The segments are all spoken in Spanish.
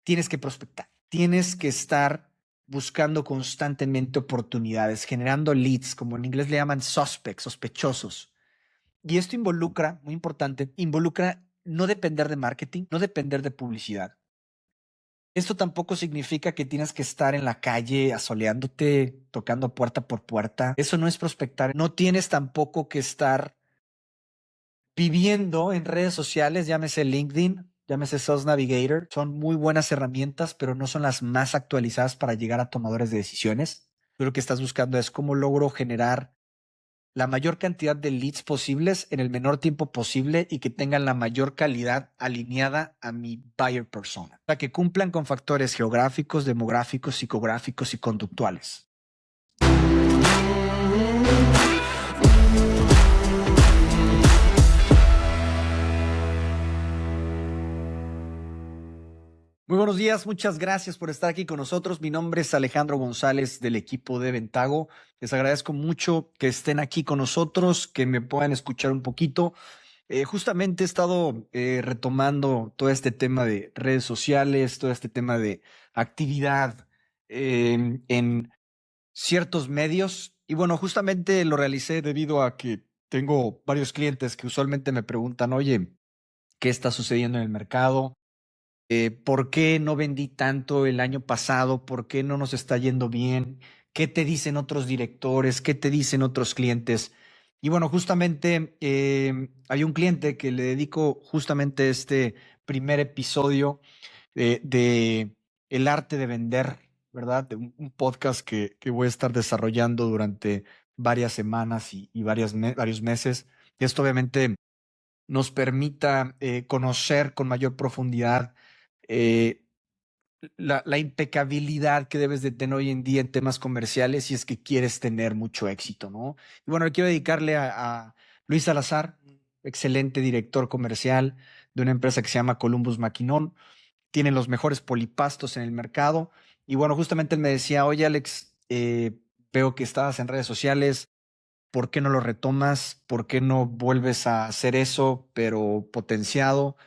tienes que prospectar, tienes que estar buscando constantemente oportunidades, generando leads, como en inglés le llaman suspects, sospechosos. Y esto involucra, muy importante, involucra no depender de marketing, no depender de publicidad. Esto tampoco significa que tienes que estar en la calle asoleándote, tocando puerta por puerta. Eso no es prospectar. No tienes tampoco que estar viviendo en redes sociales, llámese LinkedIn, llámese Sales Navigator. Son muy buenas herramientas, pero no son las más actualizadas para llegar a tomadores de decisiones. Tú lo que estás buscando es cómo logro generar la mayor cantidad de leads posibles en el menor tiempo posible y que tengan la mayor calidad alineada a mi buyer persona. Para que cumplan con factores geográficos, demográficos, psicográficos y conductuales. Muy buenos días, muchas gracias por estar aquí con nosotros. Mi nombre es Alejandro González del equipo de Ventago. Les agradezco mucho que estén aquí con nosotros, que me puedan escuchar un poquito. Justamente he estado retomando todo este tema de redes sociales, todo este tema de actividad en ciertos medios. Y bueno, justamente lo realicé debido a que tengo varios clientes que usualmente me preguntan, oye, ¿qué está sucediendo en el mercado? ¿Por qué no vendí tanto el año pasado? ¿Por qué no nos está yendo bien? ¿Qué te dicen otros directores? ¿Qué te dicen otros clientes? Y bueno, justamente hay un cliente que le dedico justamente este primer episodio de El arte de vender, ¿verdad? De un podcast que voy a estar desarrollando durante varias semanas y varios meses. Y esto obviamente nos permita conocer con mayor profundidad eh, la impecabilidad que debes de tener hoy en día en temas comerciales si es que quieres tener mucho éxito, ¿no? Y bueno, quiero dedicarle a Luis Salazar, excelente director comercial de una empresa que se llama Columbus Maquinón. Tienen los mejores polipastos en el mercado. Y bueno, justamente él me decía, oye Alex, veo que estabas en redes sociales, ¿por qué no lo retomas? ¿Por qué no vuelves a hacer eso, pero potenciado?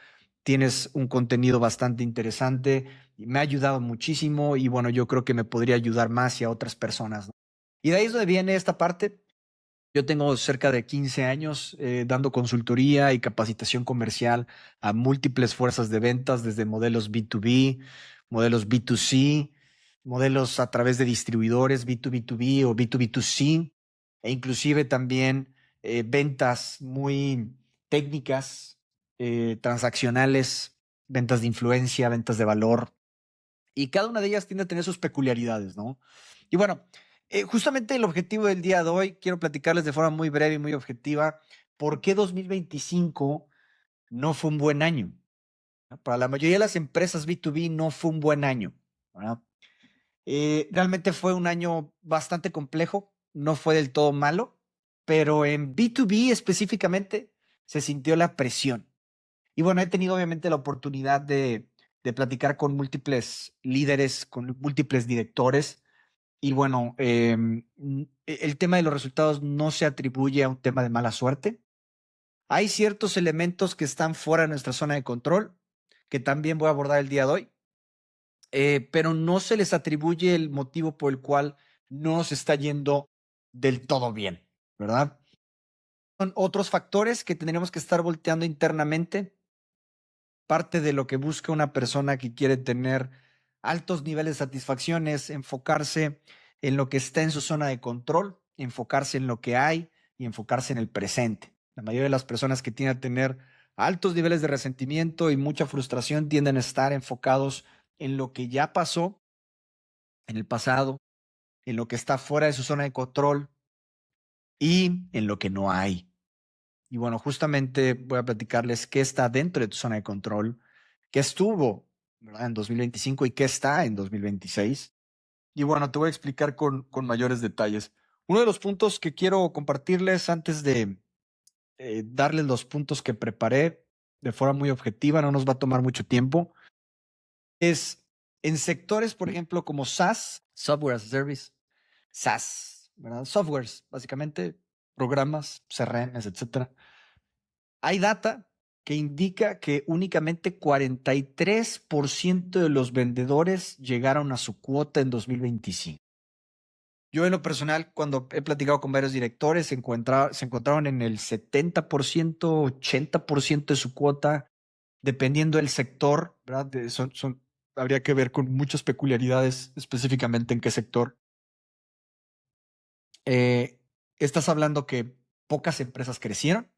Tienes un contenido bastante interesante y me ha ayudado muchísimo y bueno, yo creo que me podría ayudar más y a otras personas, ¿no? Y de ahí es donde viene esta parte. Yo tengo cerca de 15 años dando consultoría y capacitación comercial a múltiples fuerzas de ventas, desde modelos B2B, modelos B2C, modelos a través de distribuidores B2B2B o B2B2C, e inclusive también ventas muy técnicas, transaccionales, ventas de influencia, ventas de valor, y cada una de ellas tiende a tener sus peculiaridades, ¿no? Y bueno, justamente el objetivo del día de hoy, quiero platicarles de forma muy breve y muy objetiva por qué 2025 no fue un buen año. Para la mayoría de las empresas B2B no fue un buen año, ¿verdad? Realmente fue un año bastante complejo, no fue del todo malo, pero en B2B específicamente se sintió la presión. Y bueno, he tenido obviamente la oportunidad de platicar con múltiples líderes, con múltiples directores. Y bueno, el tema de los resultados no se atribuye a un tema de mala suerte. Hay ciertos elementos que están fuera de nuestra zona de control, que también voy a abordar el día de hoy, pero no se les atribuye el motivo por el cual no nos está yendo del todo bien, ¿verdad? Son otros factores que tendríamos que estar volteando internamente. Parte de lo que busca una persona que quiere tener altos niveles de satisfacción es enfocarse en lo que está en su zona de control, enfocarse en lo que hay y enfocarse en el presente. La mayoría de las personas que tienden a tener altos niveles de resentimiento y mucha frustración tienden a estar enfocados en lo que ya pasó, en el pasado, en lo que está fuera de su zona de control y en lo que no hay. Y bueno, justamente voy a platicarles qué está dentro de tu zona de control, qué estuvo, ¿verdad? En 2025 y qué está en 2026. Y bueno, te voy a explicar con mayores detalles. Uno de los puntos que quiero compartirles antes de darles los puntos que preparé de forma muy objetiva, no nos va a tomar mucho tiempo, es en sectores, por ejemplo, como SaaS, Software as a Service, SaaS, ¿verdad? Softwares, básicamente, programas, CRMs, etcétera. Hay data, que indica que únicamente 43% de los vendedores llegaron a su cuota en 2025. Yo en lo personal, cuando he platicado con varios directores, se encontraron en el 70%, 80% de su cuota, dependiendo del sector, ¿verdad? Habría que ver con muchas peculiaridades específicamente en qué sector. Eh, Estás hablando que pocas empresas crecieron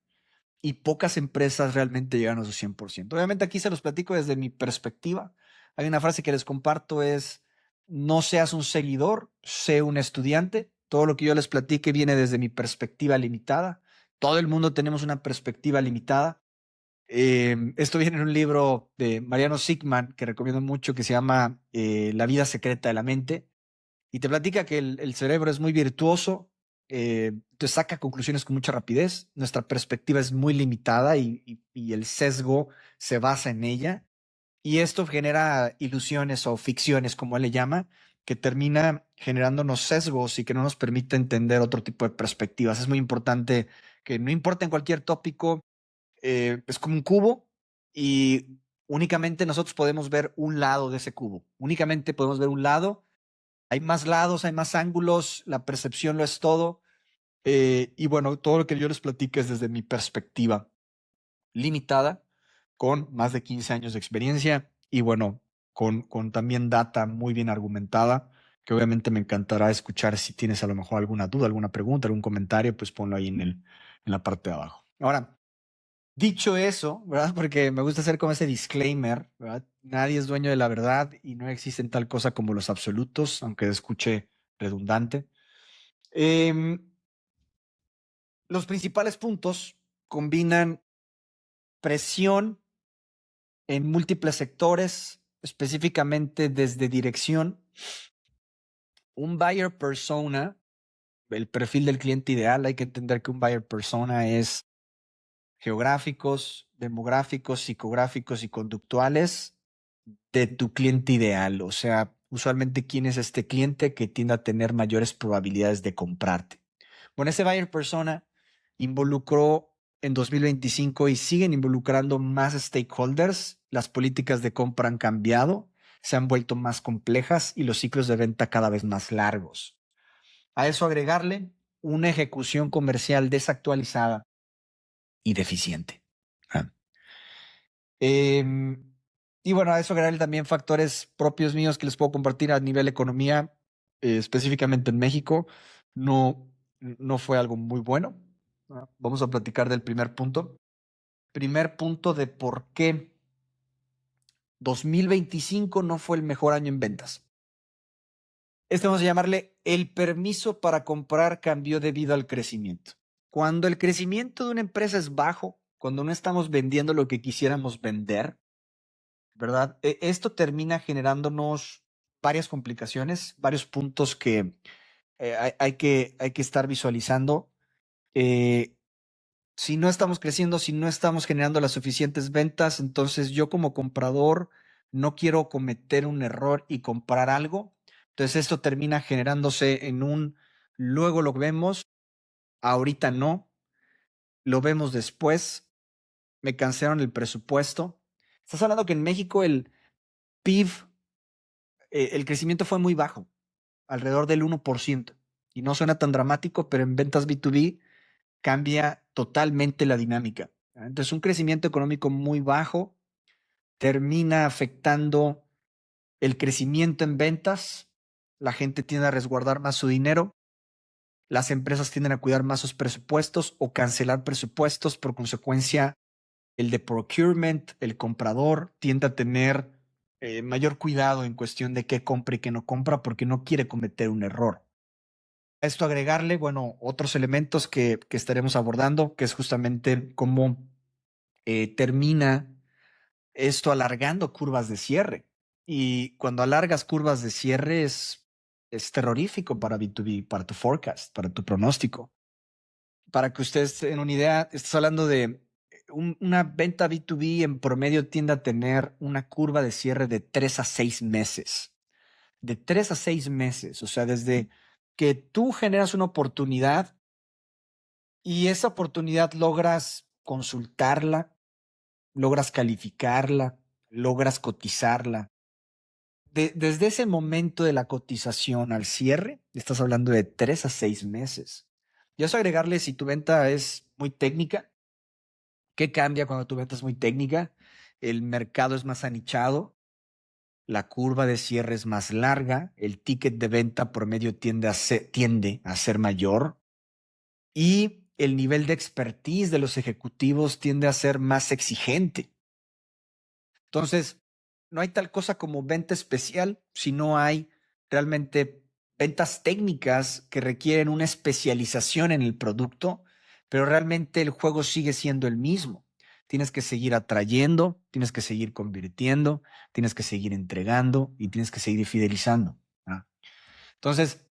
y pocas empresas realmente llegaron a su 100%. Obviamente aquí se los platico desde mi perspectiva. Hay una frase que les comparto es, no seas un seguidor, sé un estudiante. Todo lo que yo les platique viene desde mi perspectiva limitada. Todo el mundo tenemos una perspectiva limitada. Esto viene en un libro de Mariano Sigman que recomiendo mucho que se llama La vida secreta de la mente y te platica que el cerebro es muy virtuoso, te saca conclusiones con mucha rapidez, nuestra perspectiva es muy limitada y el sesgo se basa en ella, y esto genera ilusiones o ficciones, como él le llama, que termina generándonos sesgos y que no nos permite entender otro tipo de perspectivas. Es muy importante que no importa en cualquier tópico, es como un cubo y únicamente nosotros podemos ver un lado de ese cubo, únicamente podemos ver un lado. Hay más lados, hay más ángulos, la percepción lo es todo. Y bueno, todo lo que yo les platico es desde mi perspectiva limitada, con más de 15 años de experiencia y bueno, con también data muy bien argumentada, que obviamente me encantará escuchar si tienes a lo mejor alguna duda, alguna pregunta, algún comentario, pues ponlo ahí en la parte de abajo. Ahora, dicho eso, ¿verdad? Porque me gusta hacer como ese disclaimer, ¿verdad? Nadie es dueño de la verdad y no existen tal cosa como los absolutos, aunque escuche redundante. Em, los principales puntos combinan presión en múltiples sectores, específicamente desde dirección, un buyer persona, el perfil del cliente ideal. Hay que entender que un buyer persona es geográficos, demográficos, psicográficos y conductuales de tu cliente ideal. O sea, usualmente quién es este cliente que tiende a tener mayores probabilidades de comprarte. Bueno, ese buyer persona involucró en 2025 y siguen involucrando más stakeholders. Las políticas de compra han cambiado, se han vuelto más complejas y los ciclos de venta cada vez más largos. A eso agregarle una ejecución comercial desactualizada y deficiente. Ah. Em, y bueno, a eso agregarle también factores propios míos que les puedo compartir a nivel economía, específicamente en México. No, no fue algo muy bueno. Vamos a platicar del primer punto. Primer punto de por qué 2025 no fue el mejor año en ventas. Este vamos a llamarle el permiso para comprar cambió debido al crecimiento. Cuando el crecimiento de una empresa es bajo, cuando no estamos vendiendo lo que quisiéramos vender, ¿verdad? Esto termina generándonos varias complicaciones, varios puntos que hay que estar visualizando. Eh, si no estamos creciendo, si no estamos generando las suficientes ventas, entonces yo como comprador no quiero cometer un error y comprar algo. Entonces esto termina generándose en un luego lo vemos, ahorita no, lo vemos después, me cancelaron el presupuesto. Estás hablando que en México el PIB, el crecimiento fue muy bajo, alrededor del 1%. Y no suena tan dramático, pero en ventas B2B cambia totalmente la dinámica. Entonces, un crecimiento económico muy bajo termina afectando el crecimiento en ventas. La gente tiende a resguardar más su dinero. Las empresas tienden a cuidar más sus presupuestos o cancelar presupuestos. Por consecuencia, el de procurement, el comprador, tiende a tener mayor cuidado en cuestión de qué compra y qué no compra porque no quiere cometer un error. A esto agregarle, bueno, otros elementos que estaremos abordando, que es justamente cómo termina esto alargando curvas de cierre. Y cuando alargas curvas de cierre es terrorífico para B2B, para tu forecast, para tu pronóstico. Para que ustedes tengan una idea, estás hablando de una venta B2B en promedio tiende a tener una curva de cierre de 3 a 6 meses. De 3 a 6 meses. O sea, desde que tú generas una oportunidad y esa oportunidad logras consultarla, logras calificarla, logras cotizarla. Desde ese momento de la cotización al cierre, estás hablando de 3 a 6 meses. Y eso agregarle si tu venta es muy técnica. ¿Qué cambia cuando tu venta es muy técnica? El mercado es más anichado, la curva de cierre es más larga, el ticket de venta promedio tiende a ser mayor y el nivel de expertise de los ejecutivos tiende a ser más exigente. Entonces, no hay tal cosa como venta especial si no hay realmente ventas técnicas que requieren una especialización en el producto, pero realmente el juego sigue siendo el mismo. Tienes que seguir atrayendo, tienes que seguir convirtiendo, tienes que seguir entregando y tienes que seguir fidelizando. ¿Ah? Entonces,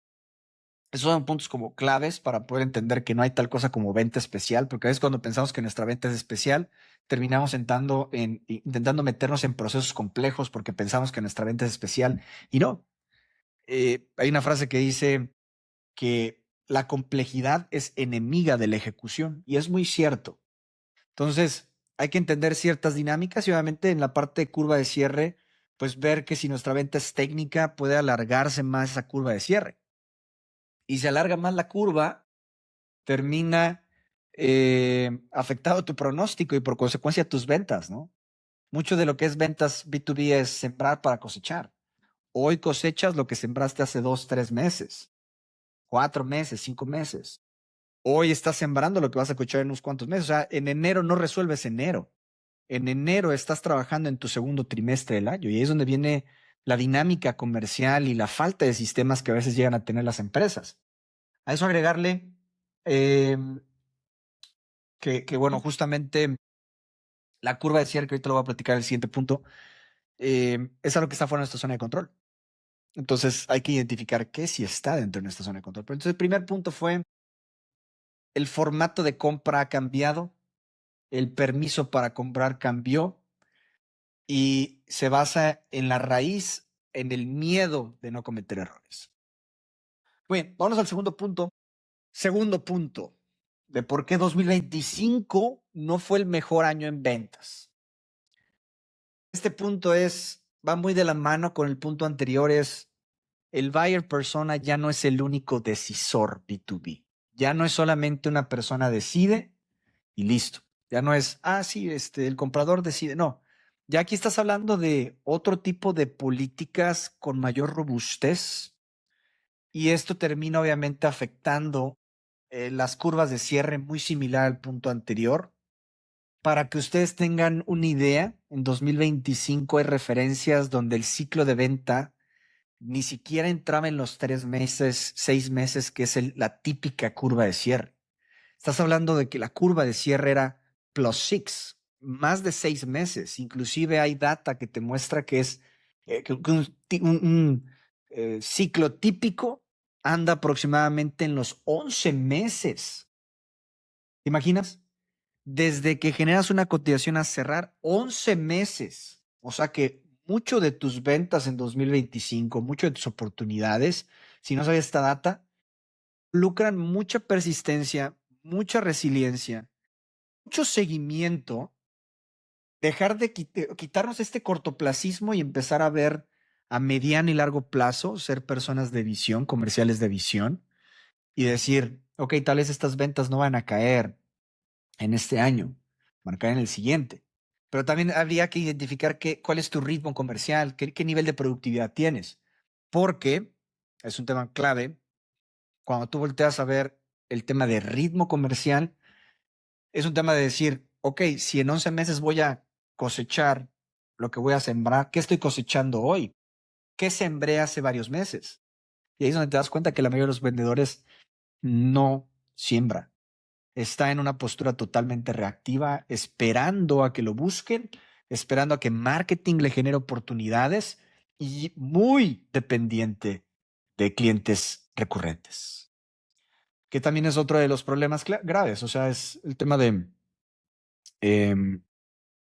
esos son puntos como claves para poder entender que no hay tal cosa como venta especial, porque a veces cuando pensamos que nuestra venta es especial, terminamos intentando meternos en procesos complejos porque pensamos que nuestra venta es especial y no. Hay una frase que dice que la complejidad es enemiga de la ejecución y es muy cierto. Entonces, hay que entender ciertas dinámicas y obviamente en la parte de curva de cierre, pues ver que si nuestra venta es técnica, puede alargarse más esa curva de cierre. Y se alarga más la curva, termina afectado tu pronóstico y por consecuencia tus ventas, ¿no? Mucho de lo que es ventas B2B es sembrar para cosechar. Hoy cosechas lo que sembraste hace 2, 3 meses, 4 meses, 5 meses. Hoy estás sembrando lo que vas a cosechar en unos cuantos meses. O sea, en enero no resuelves enero. En enero estás trabajando en tu segundo trimestre del año y ahí es donde viene la dinámica comercial y la falta de sistemas que a veces llegan a tener las empresas. A eso agregarle eh, que, bueno, justamente la curva de cierre, que ahorita lo voy a platicar en el siguiente punto, es algo que está fuera de nuestra zona de control. Entonces hay que identificar qué sí está dentro de nuestra zona de control. Pero entonces el primer punto fue el formato de compra ha cambiado, el permiso para comprar cambió y se basa en la raíz, en el miedo de no cometer errores. Bien, vamos al segundo punto. Segundo punto de por qué 2025 no fue el mejor año en ventas. Este punto va muy de la mano con el punto anterior, el buyer persona ya no es el único decisor B2B. Ya no es solamente una persona decide y listo. Ya no es, sí, el comprador decide. No, ya aquí estás hablando de otro tipo de políticas con mayor robustez y esto termina obviamente afectando las curvas de cierre muy similar al punto anterior. Para que ustedes tengan una idea, en 2025 hay referencias donde el ciclo de venta ni siquiera entraba en los 3 meses, 6 meses, que es la típica curva de cierre. Estás hablando de que la curva de cierre era +6, más de 6 meses. Inclusive hay data que te muestra que es que un ciclo típico anda aproximadamente en los 11 meses. ¿Te imaginas? Desde que generas una cotización a cerrar, 11 meses. O sea que mucho de tus ventas en 2025, mucho de tus oportunidades, si no sabes esta data, lucran mucha persistencia, mucha resiliencia, mucho seguimiento, dejar de quitarnos este cortoplacismo y empezar a ver a mediano y largo plazo, ser personas de visión, comerciales de visión y decir, ok, tal vez estas ventas no van a caer en este año, van a caer en el siguiente. Pero también habría que identificar cuál es tu ritmo comercial, qué nivel de productividad tienes, porque es un tema clave. Cuando tú volteas a ver el tema de ritmo comercial, es un tema de decir, ok, si en 11 meses voy a cosechar lo que voy a sembrar, ¿qué estoy cosechando hoy? ¿Qué sembré hace varios meses? Y ahí es donde te das cuenta que la mayoría de los vendedores no siembra. Está en una postura totalmente reactiva, esperando a que lo busquen, esperando a que marketing le genere oportunidades y muy dependiente de clientes recurrentes, que también es otro de los problemas graves. O sea, es el tema de em,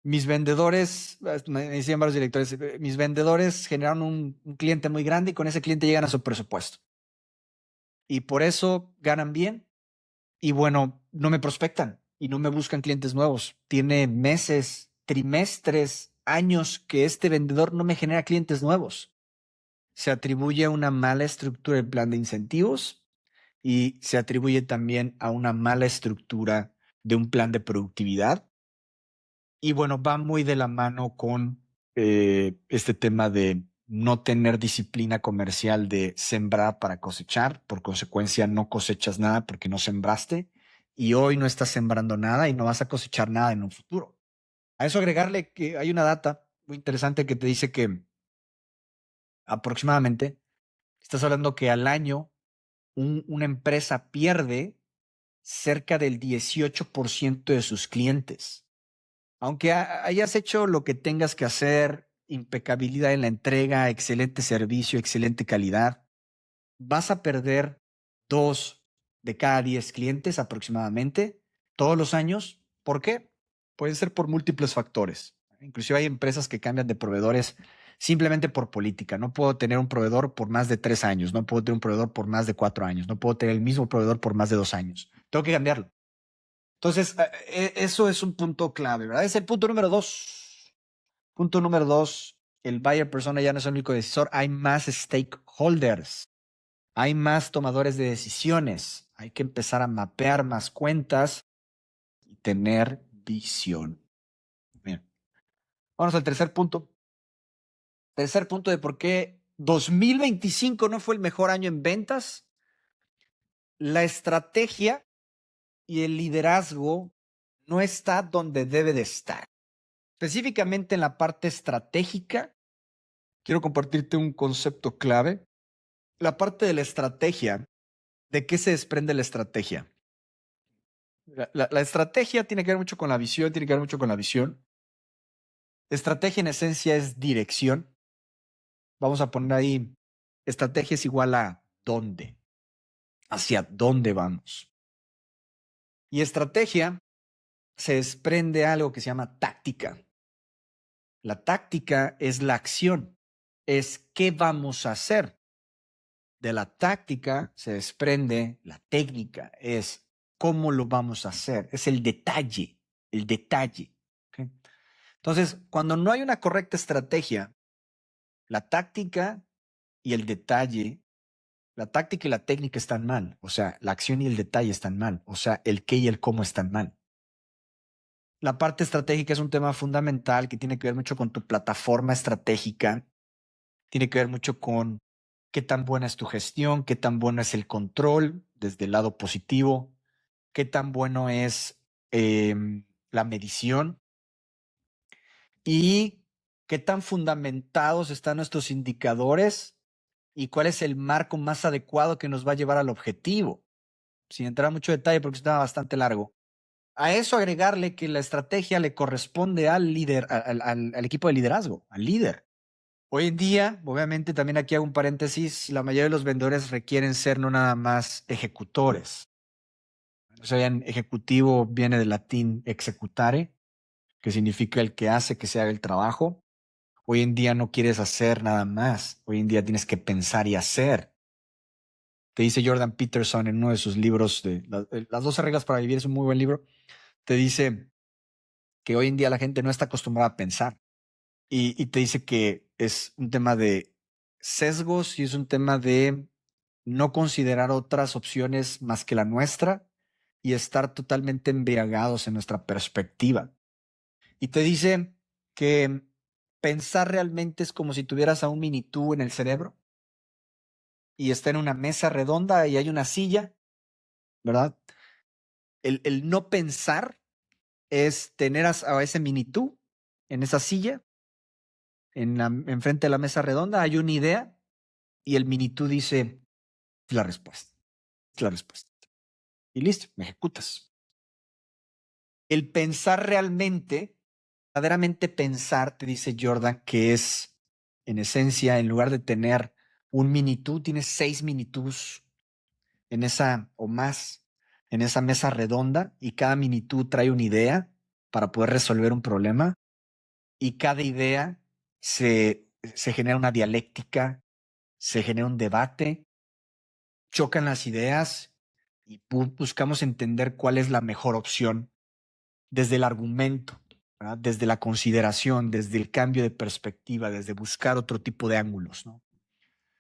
mis vendedores, me decían varios directores, mis vendedores generaron un cliente muy grande y con ese cliente llegan a su presupuesto. Y por eso ganan bien. Y bueno, no me prospectan y no me buscan clientes nuevos. Tiene meses, trimestres, años que este vendedor no me genera clientes nuevos. Se atribuye a una mala estructura del plan de incentivos y se atribuye también a una mala estructura de un plan de productividad. Y bueno, va muy de la mano con este tema de no tener disciplina comercial de sembrar para cosechar. Por consecuencia, no cosechas nada porque no sembraste y hoy no estás sembrando nada y no vas a cosechar nada en un futuro. A eso agregarle que hay una data muy interesante que te dice que aproximadamente estás hablando que al año una empresa pierde cerca del 18% de sus clientes. Aunque hayas hecho lo que tengas que hacer, impecabilidad en la entrega, excelente servicio, excelente calidad, vas a perder 2 de cada 10 clientes aproximadamente todos los años. ¿Por qué? Pueden ser por múltiples factores. Inclusive hay empresas que cambian de proveedores simplemente por política. No puedo tener un proveedor por más de 3 años, no puedo tener un proveedor por más de 4 años, no puedo tener el mismo proveedor por más de 2 años. Tengo que cambiarlo. Entonces, eso es un punto clave, ¿verdad? Es el punto número 2. Punto número 2, el buyer persona ya no es el único decisor, hay más stakeholders, hay más tomadores de decisiones, hay que empezar a mapear más cuentas y tener visión. Bien. Vamos al tercer punto. Tercer punto de por qué 2025 no fue el mejor año en ventas. La estrategia y el liderazgo no está donde debe de estar. Específicamente en la parte estratégica, quiero compartirte un concepto clave. La parte de la estrategia, ¿de qué se desprende la estrategia? La estrategia tiene que ver mucho con la visión, tiene que ver mucho con la visión. Estrategia en esencia es dirección. Vamos a poner ahí, estrategia es igual a dónde, hacia dónde vamos. Y estrategia se desprende algo que se llama táctica. La táctica es la acción, es qué vamos a hacer. De la táctica se desprende la técnica, es cómo lo vamos a hacer, es el detalle, el detalle. ¿Okay? Entonces, cuando no hay una correcta estrategia, la táctica y el detalle, la táctica y la técnica están mal, o sea, la acción y el detalle están mal, o sea, el qué y el cómo están mal. La parte estratégica es un tema fundamental que tiene que ver mucho con tu plataforma estratégica, tiene que ver mucho con qué tan buena es tu gestión, qué tan bueno es el control desde el lado positivo, qué tan bueno es la medición y qué tan fundamentados están nuestros indicadores y cuál es el marco más adecuado que nos va a llevar al objetivo. Sin entrar a mucho detalle porque está bastante largo. A eso agregarle que la estrategia le corresponde al líder, al equipo de liderazgo, al líder. Hoy en día, obviamente, también aquí hago un paréntesis, la mayoría de los vendedores requieren ser no nada más ejecutores. O sea, ejecutivo viene del latín executare, que significa el que hace que se haga el trabajo. Hoy en día no quieres hacer nada más. Hoy en día tienes que pensar y hacer. Te dice Jordan Peterson en uno de sus libros, Las 12 reglas para vivir, es un muy buen libro. Te dice que hoy en día la gente no está acostumbrada a pensar. Y te dice que es un tema de sesgos y es un tema de no considerar otras opciones más que la nuestra y estar totalmente embriagados en nuestra perspectiva. Y te dice que pensar realmente es como si tuvieras a un mini tú en el cerebro y está en una mesa redonda y hay una silla, ¿verdad? El no pensar es tener a ese mini tú en esa silla, enfrente de la mesa redonda, hay una idea y el mini tú dice, es la respuesta, es la respuesta. Y listo, me ejecutas. El pensar realmente, verdaderamente pensar, te dice Jordan, que es, en esencia, en lugar de tener un mini tú, tienes 6 mini tús en esa o más, en esa mesa redonda y cada mini tú trae una idea para poder resolver un problema y cada idea se genera una dialéctica, se genera un debate, chocan las ideas y buscamos entender cuál es la mejor opción desde el argumento. ¿verdad? Desde la consideración, desde el cambio de perspectiva, desde buscar otro tipo de ángulos, ¿no?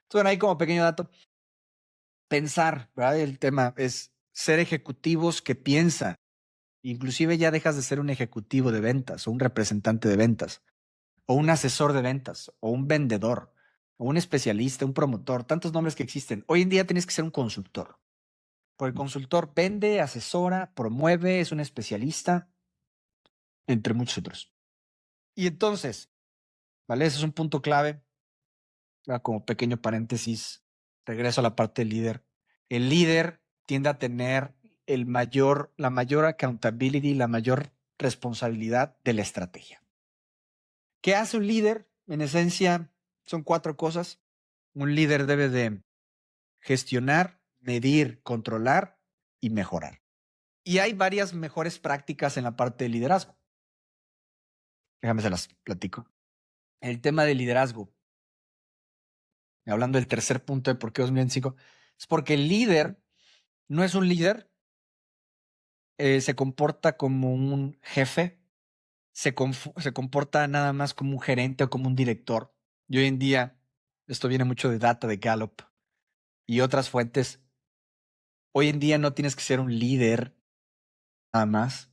Entonces, bueno, ahí como pequeño dato, pensar, ¿verdad? El tema es ser ejecutivos que piensan. Inclusive ya dejas de ser un ejecutivo de ventas o un representante de ventas o un asesor de ventas o un vendedor o un especialista, un promotor, tantos nombres que existen. Hoy en día tienes que ser un consultor. Porque el consultor vende, asesora, promueve, es un especialista, entre muchos otros. Y entonces, ¿vale? Ese es un punto clave. Como pequeño paréntesis, regreso a la parte del líder. El líder tiende a tener la mayor accountability, la mayor responsabilidad de la estrategia. ¿Qué hace un líder? En esencia, son 4 cosas. Un líder debe de gestionar, medir, controlar y mejorar. Y hay varias mejores prácticas en la parte de liderazgo. Déjame se las platico. El tema de liderazgo, hablando del tercer punto de por qué 2025, es porque el líder no es un líder, se comporta como un jefe, se comporta nada más como un gerente o como un director. Y hoy en día, esto viene mucho de data de Gallup y otras fuentes. Hoy en día no tienes que ser un líder nada más,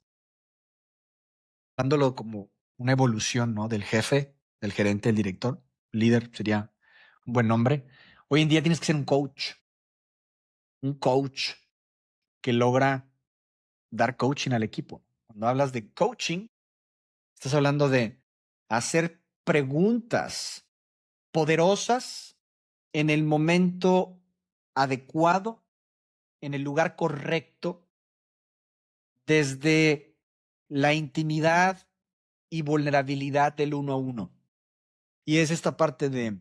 dándolo como una evolución, ¿no? Del jefe, del gerente, del director. Líder sería un buen nombre. Hoy en día tienes que ser un coach que logra dar coaching al equipo. Cuando hablas de coaching, estás hablando de hacer preguntas poderosas en el momento adecuado, en el lugar correcto, desde la intimidad y vulnerabilidad del uno a uno. Y es esta parte de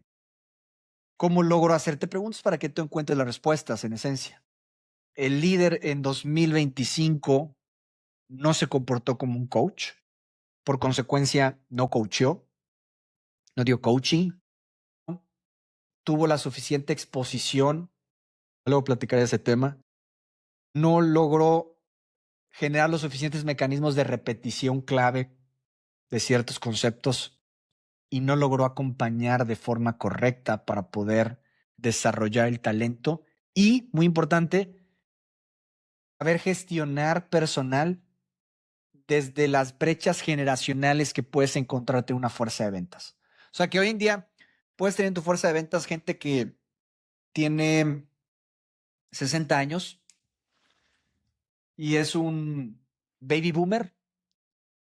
cómo logro hacerte preguntas para que tú encuentres las respuestas en esencia. El líder en 2025 no se comportó como un coach, por consecuencia no coacheó, no dio coaching, ¿no? Tuvo la suficiente exposición, luego platicaré de ese tema, no logró generar los suficientes mecanismos de repetición clave de ciertos conceptos y no logró acompañar de forma correcta para poder desarrollar el talento y, muy importante, saber gestionar personal desde las brechas generacionales que puedes encontrarte en una fuerza de ventas. O sea que hoy en día puedes tener en tu fuerza de ventas gente que tiene 60 años y es un baby boomer.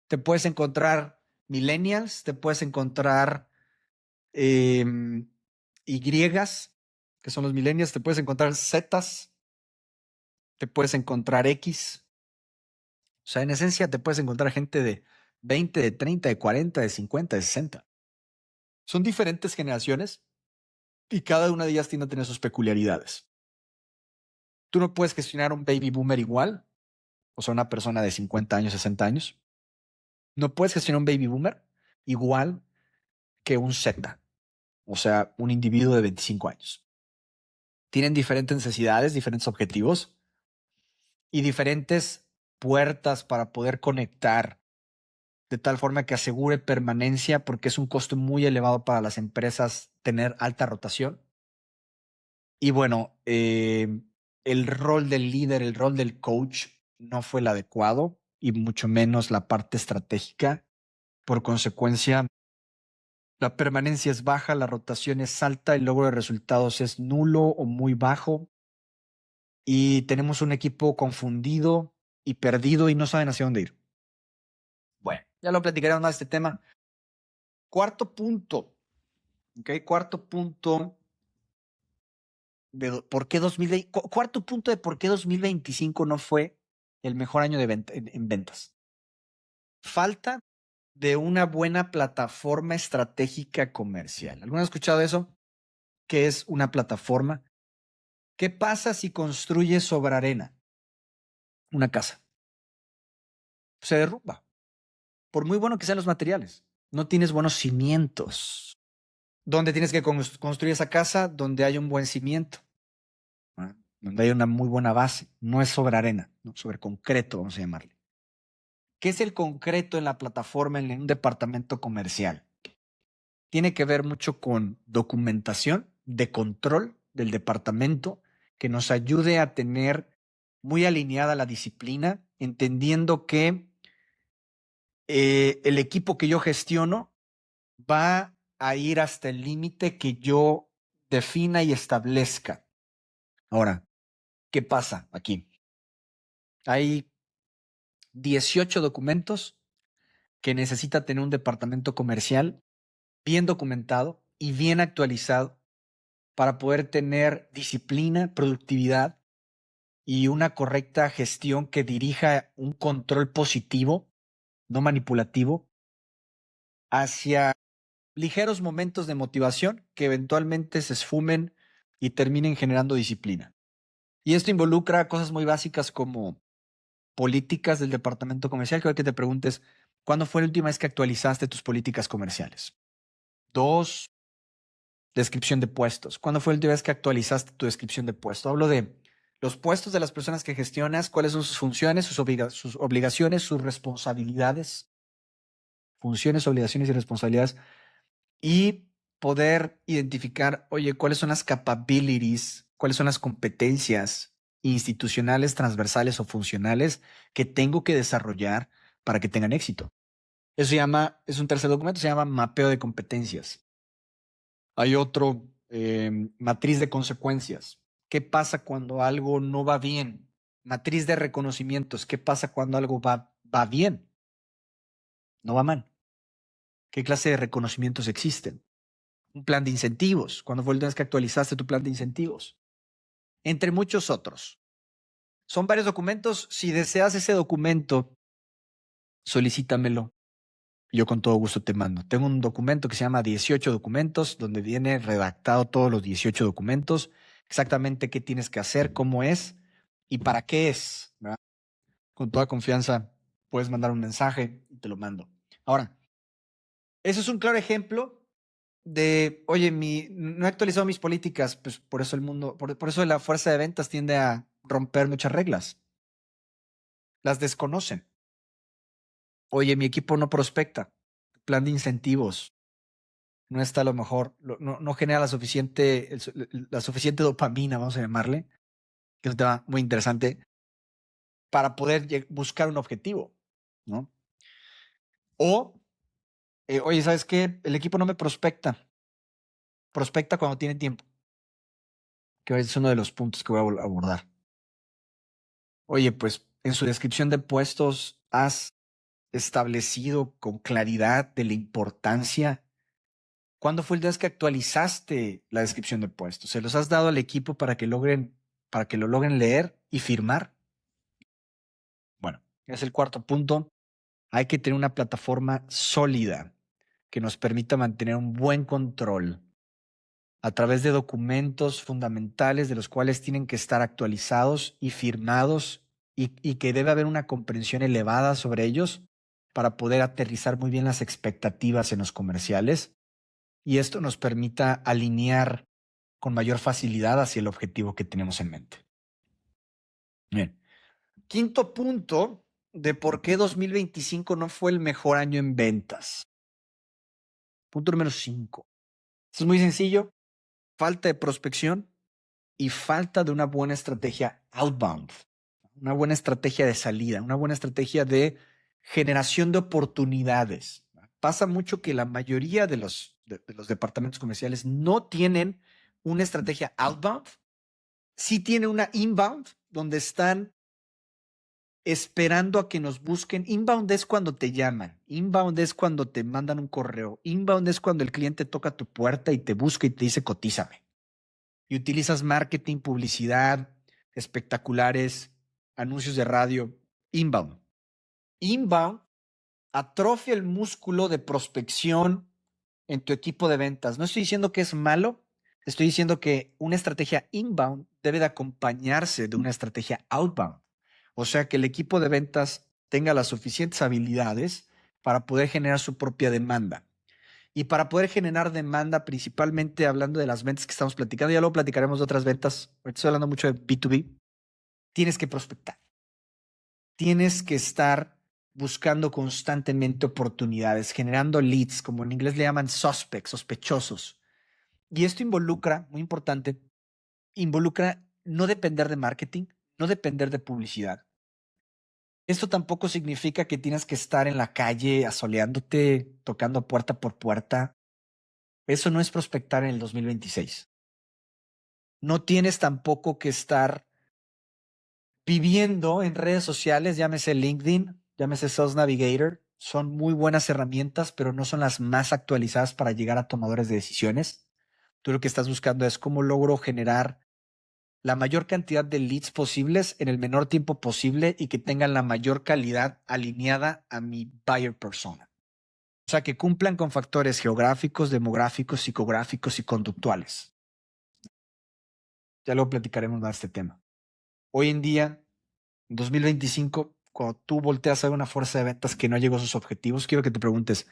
Te puedes encontrar millennials, te puedes encontrar eh, Y, que son los millennials, te puedes encontrar Zetas, te puedes encontrar X. O sea, en esencia te puedes encontrar gente de 20, de 30, de 40, de 50, de 60. Son diferentes generaciones y cada una de ellas tiene que tener sus peculiaridades. Tú no puedes gestionar un baby boomer igual, o sea, una persona de 50 años, 60 años. No puedes gestionar un baby boomer igual que un Z, o sea, un individuo de 25 años. Tienen diferentes necesidades, diferentes objetivos y diferentes puertas para poder conectar de tal forma que asegure permanencia, porque es un costo muy elevado para las empresas tener alta rotación. Y bueno, el rol del líder, el rol del coach no fue el adecuado y mucho menos la parte estratégica. Por consecuencia, la permanencia es baja, la rotación es alta, el logro de resultados es nulo o muy bajo y tenemos un equipo confundido y perdido y no saben hacia dónde ir. Bueno, ya lo platicaremos más de este tema. Cuarto punto, ¿ok? Cuarto punto de por qué cuarto punto de por qué 2025 no fue el mejor año de en ventas. Falta de una buena plataforma estratégica comercial. ¿Alguno ha escuchado eso? ¿Qué es una plataforma? ¿Qué pasa si construyes sobre arena una casa? Se derrumba. Por muy bueno que sean los materiales, no tienes buenos cimientos. ¿Dónde tienes que construir esa casa? Donde haya un buen cimiento, ¿no? Donde haya una muy buena base. No es sobre arena, no sobre concreto, vamos a llamarle. ¿Qué es el concreto en la plataforma en un departamento comercial? Tiene que ver mucho con documentación de control del departamento que nos ayude a tener muy alineada la disciplina, entendiendo que el equipo que yo gestiono va a ir hasta el límite que yo defina y establezca. Ahora, ¿qué pasa aquí? Hay 18 documentos que necesita tener un departamento comercial bien documentado y bien actualizado para poder tener disciplina, productividad y una correcta gestión que dirija un control positivo, no manipulativo, hacia ligeros momentos de motivación que eventualmente se esfumen y terminen generando disciplina. Y esto involucra cosas muy básicas como políticas del departamento comercial, que te preguntes, ¿cuándo fue la última vez que actualizaste tus políticas comerciales? Dos, descripción de puestos. ¿Cuándo fue la última vez que actualizaste tu descripción de puesto? Hablo de los puestos de las personas que gestionas, cuáles son sus funciones, sus obligaciones, sus responsabilidades, funciones, obligaciones y responsabilidades, y poder identificar, oye, cuáles son las capabilities, cuáles son las competencias institucionales, transversales o funcionales que tengo que desarrollar para que tengan éxito. Eso se llama, es un tercer documento, se llama mapeo de competencias. Hay otro, matriz de consecuencias. ¿Qué pasa cuando algo no va bien? Matriz de reconocimientos. ¿Qué pasa cuando algo va bien? No va mal. ¿Qué clase de reconocimientos existen? Un plan de incentivos. ¿Cuándo fue la última vez que actualizaste tu plan de incentivos? Entre muchos otros. Son varios documentos. Si deseas ese documento, solicítamelo. Yo con todo gusto te mando. Tengo un documento que se llama 18 documentos, donde viene redactado todos los 18 documentos, exactamente qué tienes que hacer, cómo es y para qué es, ¿verdad? Con toda confianza puedes mandar un mensaje y te lo mando. Ahora, eso es un claro ejemplo de, oye, no he actualizado mis políticas, pues por eso el mundo, por eso la fuerza de ventas tiende a romper muchas reglas. Las desconocen. Oye, mi equipo no prospecta. Plan de incentivos no está a lo mejor, no genera la suficiente dopamina, vamos a llamarle, que es un tema muy interesante, para poder buscar un objetivo, ¿no? O, oye, ¿sabes qué? El equipo no me prospecta cuando tiene tiempo, que es uno de los puntos que voy a abordar. Oye, pues en su descripción de puestos has establecido con claridad de la importancia. ¿Cuándo fue el día que actualizaste la descripción de puestos? ¿Se los has dado al equipo para que lo logren leer y firmar? Bueno, es el cuarto punto. Hay que tener una plataforma sólida que nos permita mantener un buen control a través de documentos fundamentales de los cuales tienen que estar actualizados y firmados y que debe haber una comprensión elevada sobre ellos para poder aterrizar muy bien las expectativas en los comerciales y esto nos permita alinear con mayor facilidad hacia el objetivo que tenemos en mente. Bien. Quinto punto de por qué 2025 no fue el mejor año en ventas. Punto número 5. Esto es muy sencillo. Falta de prospección y falta de una buena estrategia outbound, una buena estrategia de salida, una buena estrategia de generación de oportunidades. Pasa mucho que la mayoría de los departamentos comerciales no tienen una estrategia outbound, sí tienen una inbound, donde están esperando a que nos busquen. Inbound es cuando te llaman, inbound es cuando te mandan un correo, inbound es cuando el cliente toca tu puerta y te busca y te dice cotízame. Y utilizas marketing, publicidad, espectaculares, anuncios de radio, inbound. Inbound atrofia el músculo de prospección en tu equipo de ventas. No estoy diciendo que es malo, estoy diciendo que una estrategia inbound debe de acompañarse de una estrategia outbound. O sea, que el equipo de ventas tenga las suficientes habilidades para poder generar su propia demanda. Y para poder generar demanda, principalmente hablando de las ventas que estamos platicando, ya luego platicaremos de otras ventas, ahorita estoy hablando mucho de B2B, tienes que prospectar. Tienes que estar buscando constantemente oportunidades, generando leads, como en inglés le llaman suspects, sospechosos. Y esto involucra, muy importante, involucra no depender de marketing, no depender de publicidad. Esto tampoco significa que tienes que estar en la calle asoleándote, tocando puerta por puerta. Eso no es prospectar en el 2026. No tienes tampoco que estar viviendo en redes sociales, llámese LinkedIn, llámese Sales Navigator. Son muy buenas herramientas, pero no son las más actualizadas para llegar a tomadores de decisiones. Tú lo que estás buscando es cómo logro generar la mayor cantidad de leads posibles en el menor tiempo posible y que tengan la mayor calidad alineada a mi buyer persona. O sea, que cumplan con factores geográficos, demográficos, psicográficos y conductuales. Ya luego platicaremos más de este tema. Hoy en día, en 2025, cuando tú volteas a ver una fuerza de ventas que no llegó a sus objetivos, quiero que te preguntes,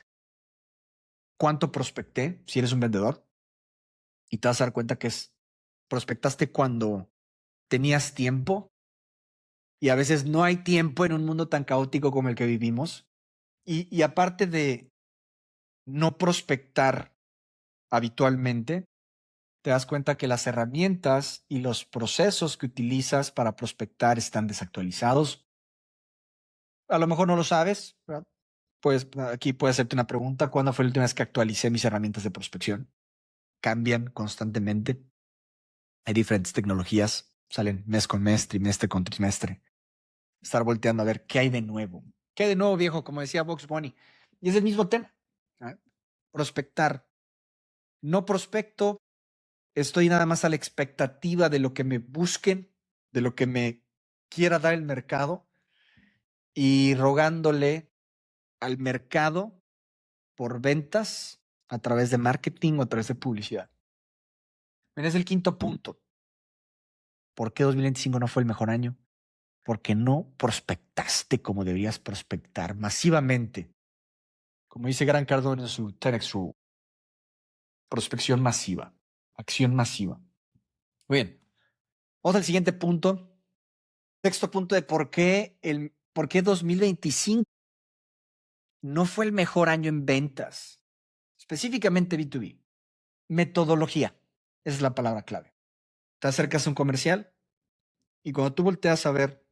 ¿cuánto prospecté si eres un vendedor? Y te vas a dar cuenta que prospectaste cuando tenías tiempo y a veces no hay tiempo en un mundo tan caótico como el que vivimos. Y aparte de no prospectar habitualmente, te das cuenta que las herramientas y los procesos que utilizas para prospectar están desactualizados. A lo mejor no lo sabes, ¿verdad? Pues aquí puedo hacerte una pregunta. ¿Cuándo fue la última vez que actualicé mis herramientas de prospección? Cambian constantemente. Hay diferentes tecnologías, salen mes con mes, trimestre con trimestre. Estar volteando a ver qué hay de nuevo. ¿Qué hay de nuevo, viejo? Como decía Box Bunny. Y es el mismo tema. ¿Eh? Prospectar. No prospecto, estoy nada más a la expectativa de lo que me busquen, de lo que me quiera dar el mercado y rogándole al mercado por ventas a través de marketing o a través de publicidad. Es el quinto punto. ¿Por qué 2025 no fue el mejor año? Porque no prospectaste como deberías prospectar masivamente. Como dice Grant Cardone en su 10X Rule, prospección masiva, acción masiva. Muy bien, vamos al siguiente punto. Sexto punto de por qué 2025 no fue el mejor año en ventas, específicamente B2B. Metodología, esa es la palabra clave. Te acercas a un comercial y cuando tú volteas a ver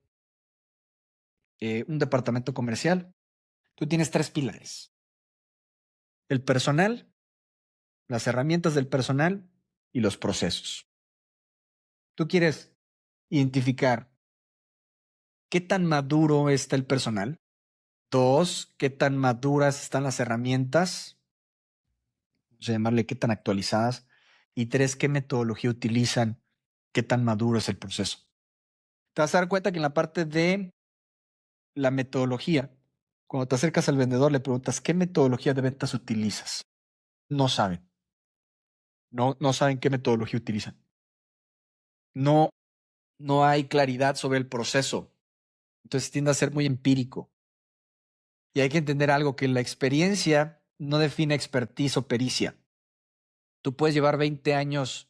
un departamento comercial, tú tienes tres pilares. El personal, las herramientas del personal y los procesos. Tú quieres identificar qué tan maduro está el personal. Dos, qué tan maduras están las herramientas. Vamos a llamarle qué tan actualizadas. Y tres, qué metodología utilizan, qué tan maduro es el proceso. Te vas a dar cuenta que en la parte de la metodología, cuando te acercas al vendedor, le preguntas, ¿qué metodología de ventas utilizas? No saben. No saben qué metodología utilizan. No, no hay claridad sobre el proceso. Entonces tiende a ser muy empírico. Y hay que entender algo, que la experiencia no define expertise o pericia. Tú puedes llevar 20 años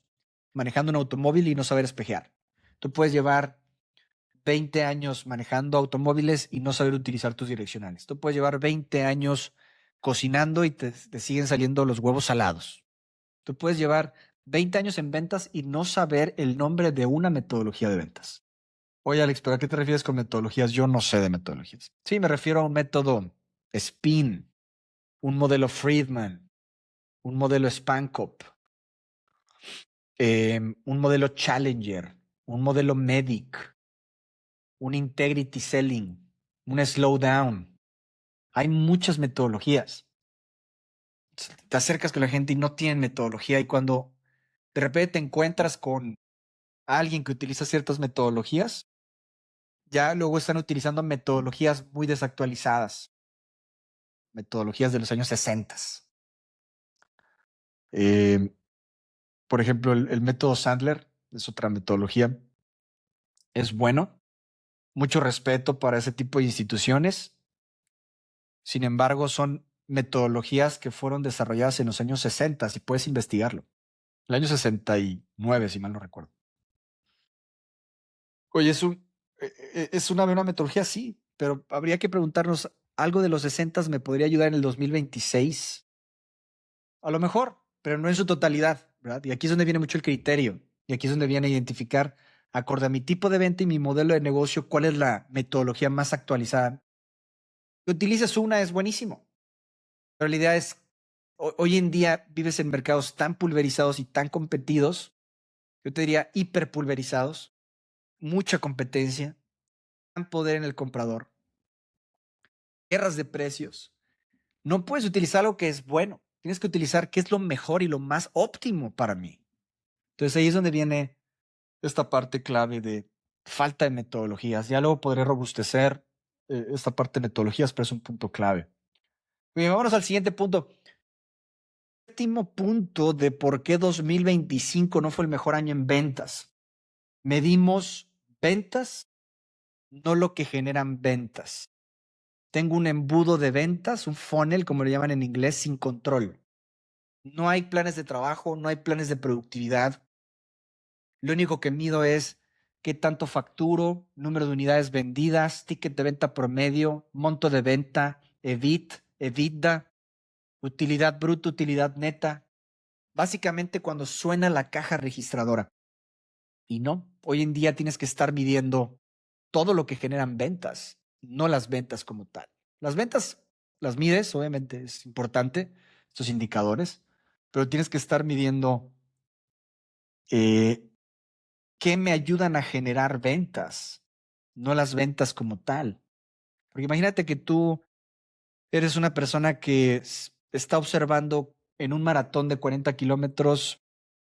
manejando un automóvil y no saber espejear. Tú puedes llevar 20 años manejando automóviles y no saber utilizar tus direccionales. Tú puedes llevar 20 años cocinando y te siguen saliendo los huevos salados. Tú puedes llevar 20 años en ventas y no saber el nombre de una metodología de ventas. Oye, Alex, ¿pero a qué te refieres con metodologías? Yo no sé de metodologías. Sí, me refiero a un método SPIN, un modelo Friedman, un modelo Spankop, un modelo Challenger, un modelo Medic, un Integrity Selling, un Slowdown. Hay muchas metodologías. Te acercas con la gente y no tienen metodología y cuando de repente te encuentras con alguien que utiliza ciertas metodologías, ya luego están utilizando metodologías muy desactualizadas, metodologías de los años 60. Eh, por ejemplo, el método Sandler es otra metodología. Es bueno, mucho respeto para ese tipo de instituciones. Sin embargo, son metodologías que fueron desarrolladas en los años 60 y puedes investigarlo. El año 69, si mal no recuerdo. Oye, es una buena metodología, sí, pero habría que preguntarnos algo de los 60 me podría ayudar en el 2026. A lo mejor, pero no en su totalidad, ¿verdad? Y aquí es donde viene mucho el criterio. Y aquí es donde viene a identificar, acorde a mi tipo de venta y mi modelo de negocio, cuál es la metodología más actualizada. Que utilices una es buenísimo. Pero la idea es, hoy en día vives en mercados tan pulverizados y tan competidos, yo te diría hiperpulverizados, mucha competencia, gran poder en el comprador, guerras de precios. No puedes utilizar lo que es bueno, tienes que utilizar qué es lo mejor y lo más óptimo para mí. Entonces ahí es donde viene esta parte clave de falta de metodologías. Ya luego podré robustecer esta parte de metodologías, pero es un punto clave. Bien, vámonos al siguiente punto. Último punto de por qué 2025 no fue el mejor año en ventas. Medimos ventas, no lo que generan ventas. Tengo un embudo de ventas, un funnel, como le llaman en inglés, sin control. No hay planes de trabajo, no hay planes de productividad. Lo único que mido es qué tanto facturo, número de unidades vendidas, ticket de venta promedio, monto de venta, EBIT, EBITDA, utilidad bruta, utilidad neta. Básicamente cuando suena la caja registradora. Y no, hoy en día tienes que estar midiendo todo lo que generan ventas, no las ventas como tal. Las ventas las mides, obviamente es importante, estos indicadores, pero tienes que estar midiendo eh, qué me ayudan a generar ventas, no las ventas como tal. Porque imagínate que tú eres una persona que está observando en un maratón de 40 kilómetros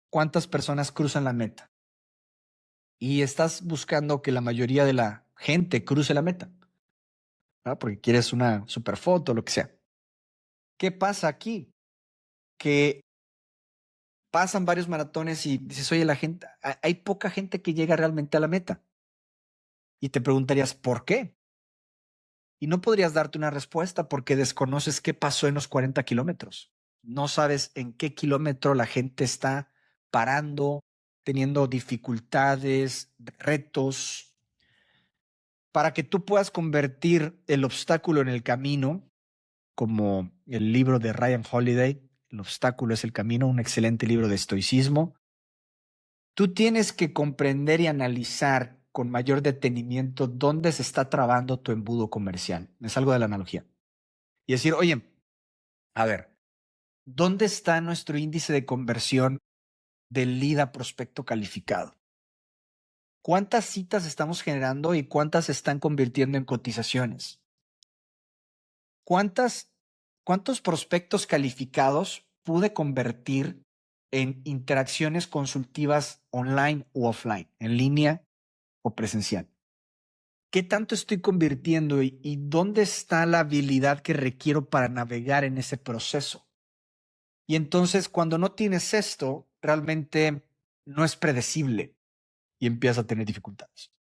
cuántas personas cruzan la meta y estás buscando que la mayoría de la gente cruce la meta, ¿verdad? Porque quieres una super foto, lo que sea. ¿Qué pasa aquí? Que pasan varios maratones y dices, oye, la gente, hay poca gente que llega realmente a la meta. Y te preguntarías, ¿por qué? Y no podrías darte una respuesta porque desconoces qué pasó en los 40 kilómetros. No sabes en qué kilómetro la gente está parando, teniendo dificultades, retos. Para que tú puedas convertir el obstáculo en el camino, como el libro de Ryan Holiday, El obstáculo es el camino, un excelente libro de estoicismo, tú tienes que comprender y analizar con mayor detenimiento dónde se está trabando tu embudo comercial. Me salgo de la analogía. Y decir, oye, a ver, ¿dónde está nuestro índice de conversión del lead a prospecto calificado? ¿Cuántas citas estamos generando y cuántas se están convirtiendo en cotizaciones? ¿Cuántos prospectos calificados pude convertir en interacciones consultivas online u offline, en línea o presencial? ¿Qué tanto estoy convirtiendo y dónde está la habilidad que requiero para navegar en ese proceso? Y entonces cuando no tienes esto, realmente no es predecible y empiezas a tener dificultades.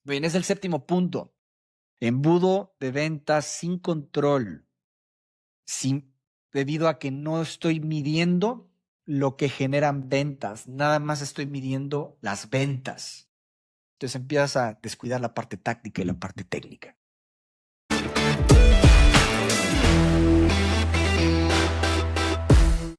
Bien, es el séptimo punto. Embudo de ventas sin control, sin, debido a que no estoy midiendo lo que generan ventas, nada más estoy midiendo las ventas. Entonces empiezas a descuidar la parte táctica y la parte técnica.